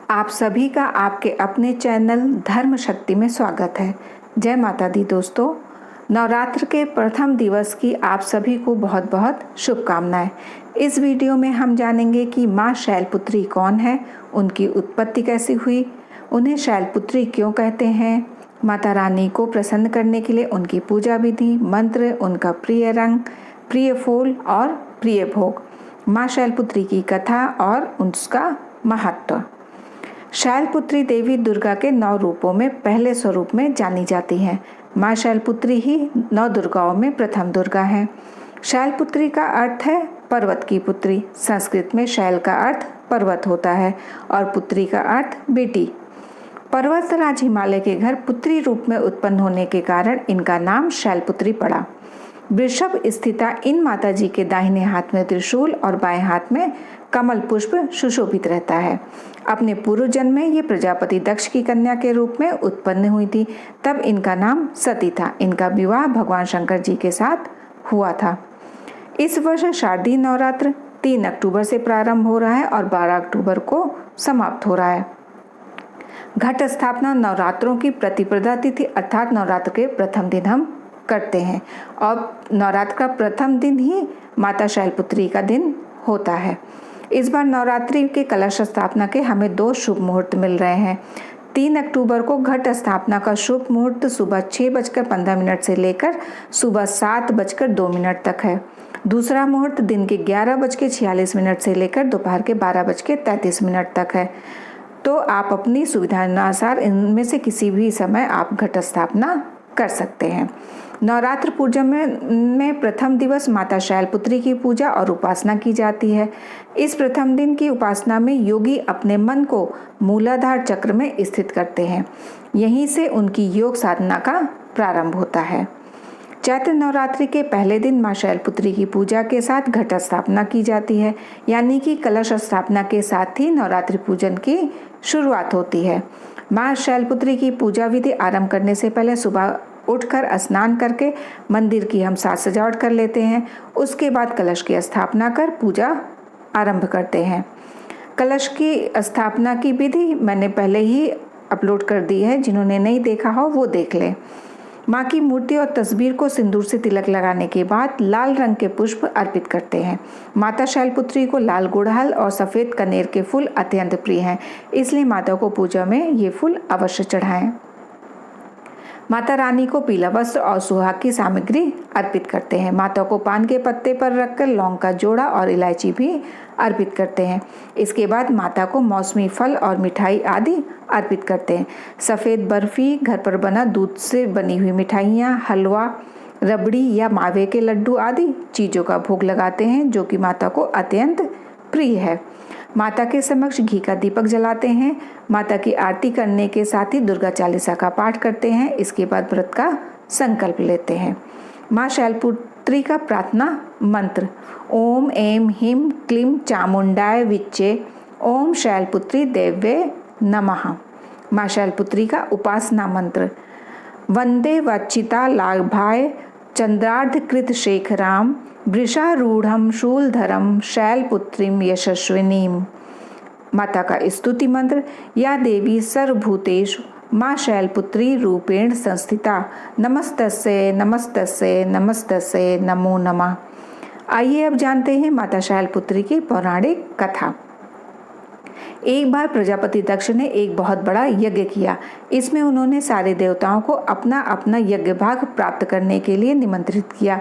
आप सभी का आपके अपने चैनल धर्म शक्ति में स्वागत है। जय माता दी दोस्तों। नवरात्र के प्रथम दिवस की आप सभी को बहुत बहुत शुभकामनाएं। इस वीडियो में हम जानेंगे कि माँ शैलपुत्री कौन है, उनकी उत्पत्ति कैसी हुई, उन्हें शैलपुत्री क्यों कहते हैं, माता रानी को प्रसन्न करने के लिए उनकी पूजा विधि, मंत्र, उनका प्रिय रंग, प्रिय फूल और प्रिय भोग, माँ शैलपुत्री की कथा और उसका महत्व। शैलपुत्री देवी दुर्गा के 9 रूपों में पहले स्वरूप में जानी जाती हैं। माँ शैलपुत्री ही 9 दुर्गाओं में प्रथम दुर्गा है। शैलपुत्री का अर्थ है पर्वत की पुत्री। संस्कृत में शैल का अर्थ पर्वत होता है और पुत्री का अर्थ बेटी। पर्वतराज हिमालय के घर पुत्री रूप में उत्पन्न होने के कारण इनका नाम शैलपुत्री पड़ा। वृषभ स्थिता इन माताजी के दाहिने हाथ में त्रिशूल और बाएं हाथ में कमल पुष्प सुशोभित रहता है। अपने पूर्व जन्म में ये प्रजापति दक्ष की कन्या के रूप में उत्पन्न हुई थी। तब इनका नाम सती था। इनका विवाह भगवान शंकर जी के साथ हुआ था। इस वर्ष शारदीय नवरात्र 3 अक्टूबर से प्रारंभ हो रहा है और 12 अक्टूबर को समाप्त हो रहा है। घट स्थापना नवरात्रों की प्रतिपदा तिथि अर्थात नवरात्र के प्रथम दिन हम करते हैं और नवरात्र का प्रथम दिन ही माता शैलपुत्री का दिन होता है। इस बार नवरात्रि के कलश स्थापना के हमें 2 शुभ मुहूर्त मिल रहे हैं। 3 अक्टूबर को घट स्थापना का शुभ मुहूर्त सुबह 6:15 से लेकर सुबह 7:02 तक है। दूसरा मुहूर्त दिन के 11:46 से लेकर दोपहर के 12:33 तक है। तो आप अपनी सुविधानुसार इनमें से किसी भी समय आप घट स्थापना कर सकते हैं। नवरात्र पूजा में प्रथम दिवस माता शैलपुत्री की पूजा और उपासना की जाती है। इस प्रथम दिन की उपासना में योगी अपने मन को मूलाधार चक्र में स्थित करते हैं। यहीं से उनकी योग साधना का प्रारंभ होता है। चैत्र नवरात्रि के पहले दिन माँ शैलपुत्री की पूजा के साथ घट स्थापना की जाती है, यानी कि कलश स्थापना के साथ ही नवरात्रि पूजन की शुरुआत होती है। माँ शैलपुत्री की पूजा विधि आरंभ करने से पहले सुबह उठकर स्नान करके मंदिर की हम साज सजावट कर लेते हैं। उसके बाद कलश की स्थापना कर पूजा आरंभ करते हैं। कलश की स्थापना की विधि मैंने पहले ही अपलोड कर दी है, जिन्होंने नहीं देखा हो वो देख लें। माँ की मूर्ति और तस्वीर को सिंदूर से तिलक लगाने के बाद लाल रंग के पुष्प अर्पित करते हैं। माता शैलपुत्री को लाल गुड़हल और सफ़ेद कनेर के फूल अत्यंत प्रिय हैं, इसलिए माता को पूजा में ये फूल अवश्य चढ़ाएं। माता रानी को पीला वस्त्र और सुहाग की सामग्री अर्पित करते हैं। माता को पान के पत्ते पर रखकर लौंग का जोड़ा और इलायची भी अर्पित करते हैं। इसके बाद माता को मौसमी फल और मिठाई आदि अर्पित करते हैं। सफ़ेद बर्फ़ी, घर पर बना दूध से बनी हुई मिठाइयाँ, हलवा, रबड़ी या मावे के लड्डू आदि चीज़ों का भोग लगाते हैं, जो कि माता को अत्यंत प्रिय है। माता के समक्ष घी का दीपक जलाते हैं। माता की आरती करने के साथ ही दुर्गा चालीसा का पाठ करते हैं। इसके बाद व्रत का संकल्प लेते हैं। माँ शैलपुत्री का प्रार्थना मंत्र ओम ऐं ह्रीं क्लीं चामुंडाय विच्चे ओम शैलपुत्री देव्ये नमः। माँ शैलपुत्री का उपासना मंत्र वंदे वच्चिता लाभाय चंद्रार्धकृत शेखराम वृषारूढ़ं शूलधरं शैलपुत्रीं यशस्विनीं। माता का स्तुति मंत्र या देवी सर्वभूतेषु माँ शैलपुत्री रूपेण संस्थिता नमस्तस्यै नमस्तस्यै नमस्तस्यै नमो नमः। आइए अब जानते हैं माता शैलपुत्री की पौराणिक कथा। एक बार प्रजापति दक्ष ने एक बहुत बड़ा यज्ञ किया। इसमें उन्होंने सारे देवताओं को अपना अपना यज्ञ भाग प्राप्त करने के लिए निमंत्रित किया,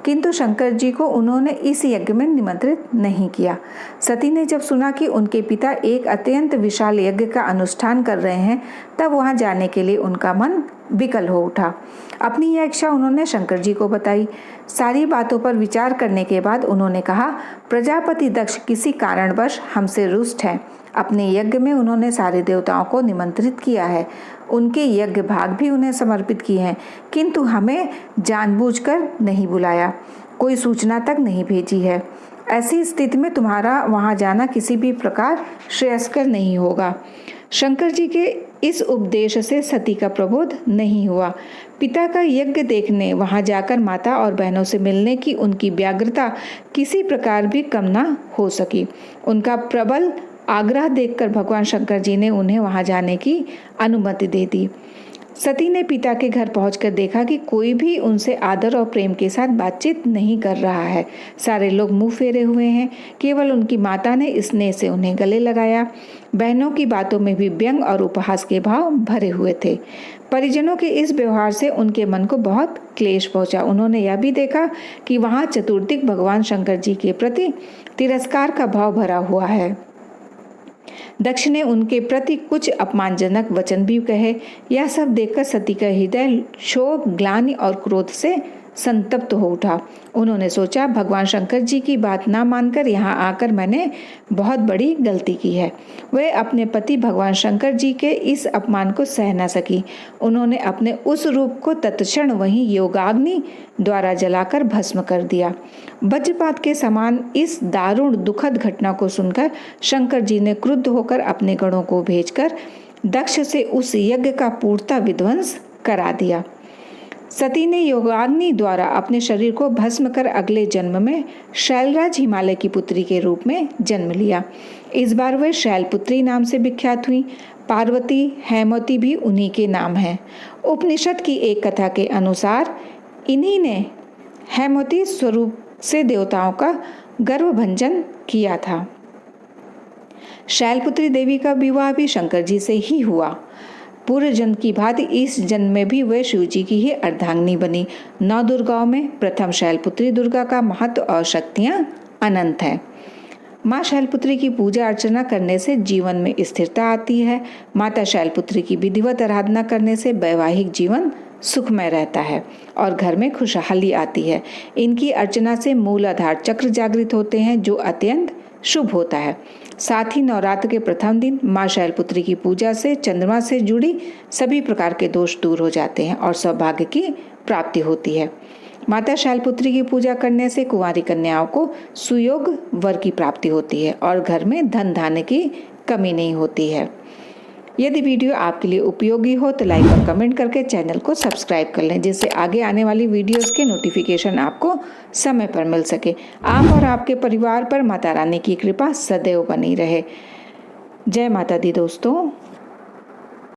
किंतु शंकर जी को उन्होंने इस यज्ञ में निमंत्रित नहीं किया। सती ने जब सुना कि उनके पिता एक अत्यंत विशाल यज्ञ का अनुष्ठान कर रहे हैं, तब वहां जाने के लिए उनका मन विकल हो उठा। अपनी यह इच्छा उन्होंने शंकर जी को बताई। सारी बातों पर विचार करने के बाद उन्होंने कहा, प्रजापति दक्ष किसी कारणवश हमसे रुष्ट हैं। अपने यज्ञ में उन्होंने सारे देवताओं को निमंत्रित किया है, उनके यज्ञ भाग भी उन्हें समर्पित किए हैं, किंतु हमें जानबूझकर नहीं बुलाया, कोई सूचना तक नहीं भेजी है। ऐसी स्थिति में तुम्हारा वहां जाना किसी भी प्रकार श्रेयस्कर नहीं होगा। शंकर जी के इस उपदेश से सती का प्रबोध नहीं हुआ। पिता का यज्ञ देखने वहां जाकर माता और बहनों से मिलने की उनकी व्यग्रता किसी प्रकार भी कम न हो सकी। उनका प्रबल आग्रह देखकर भगवान शंकर जी ने उन्हें वहां जाने की अनुमति दे दी। सती ने पिता के घर पहुंचकर देखा कि कोई भी उनसे आदर और प्रेम के साथ बातचीत नहीं कर रहा है। सारे लोग मुंह फेरे हुए हैं। केवल उनकी माता ने स्नेह से उन्हें गले लगाया। बहनों की बातों में भी व्यंग और उपहास के भाव भरे हुए थे। परिजनों के इस व्यवहार से उनके मन को बहुत क्लेश पहुंचा। उन्होंने यह भी देखा कि वहां चतुर्दिक भगवान शंकर जी के प्रति तिरस्कार का भाव भरा हुआ है। दक्ष ने उनके प्रति कुछ अपमानजनक वचन भी कहे। यह सब देखकर सती का हृदय क्षोभ, ग्लानि और क्रोध से संतप्त हो उठा। उन्होंने सोचा, भगवान शंकर जी की बात ना मानकर यहाँ आकर मैंने बहुत बड़ी गलती की है। वह अपने पति भगवान शंकर जी के इस अपमान को सह न सकी। उन्होंने अपने उस रूप को तत्क्षण वहीं योगाग्नि द्वारा जलाकर भस्म कर दिया। वज्रपात के समान इस दारुण दुखद घटना को सुनकर शंकर जी ने क्रुद्ध होकर अपने गणों को भेजकर दक्ष से उस यज्ञ का पूर्णतः विध्वंस करा दिया। सती ने योगाग्नि द्वारा अपने शरीर को भस्म कर अगले जन्म में शैलराज हिमालय की पुत्री के रूप में जन्म लिया। इस बार वह शैलपुत्री नाम से विख्यात हुई। पार्वती, हेमवती भी उन्हीं के नाम हैं। उपनिषद की एक कथा के अनुसार इन्हीं ने हेमवती स्वरूप से देवताओं का गर्भभंजन किया था। शैलपुत्री देवी का विवाह भी शंकर जी से ही हुआ। पूर्व जन्म की भांति इस जन्म में भी वह शिव जी की ही अर्धांगिनी बनी। 9 दुर्गाओं में प्रथम शैलपुत्री दुर्गा का महत्व और शक्तियां अनंत है। माँ शैलपुत्री की पूजा अर्चना करने से जीवन में स्थिरता आती है। माता शैलपुत्री की विधिवत आराधना करने से वैवाहिक जीवन सुखमय रहता है और घर में खुशहाली आती है। इनकी अर्चना से मूलाधार चक्र जागृत होते हैं, जो अत्यंत शुभ होता है। साथ ही नवरात्र के प्रथम दिन माँ शैलपुत्री की पूजा से चंद्रमा से जुड़ी सभी प्रकार के दोष दूर हो जाते हैं और सौभाग्य की प्राप्ति होती है। माता शैलपुत्री की पूजा करने से कुंवारी कन्याओं को सुयोग वर की प्राप्ति होती है और घर में धन धान्य की कमी नहीं होती है। यदि वीडियो आपके लिए उपयोगी हो तो लाइक और कमेंट करके चैनल को सब्सक्राइब कर लें, जिससे आगे आने वाली वीडियोस के नोटिफिकेशन आपको समय पर मिल सके। आप और आपके परिवार पर माता रानी की कृपा सदैव बनी रहे। जय माता दी दोस्तों।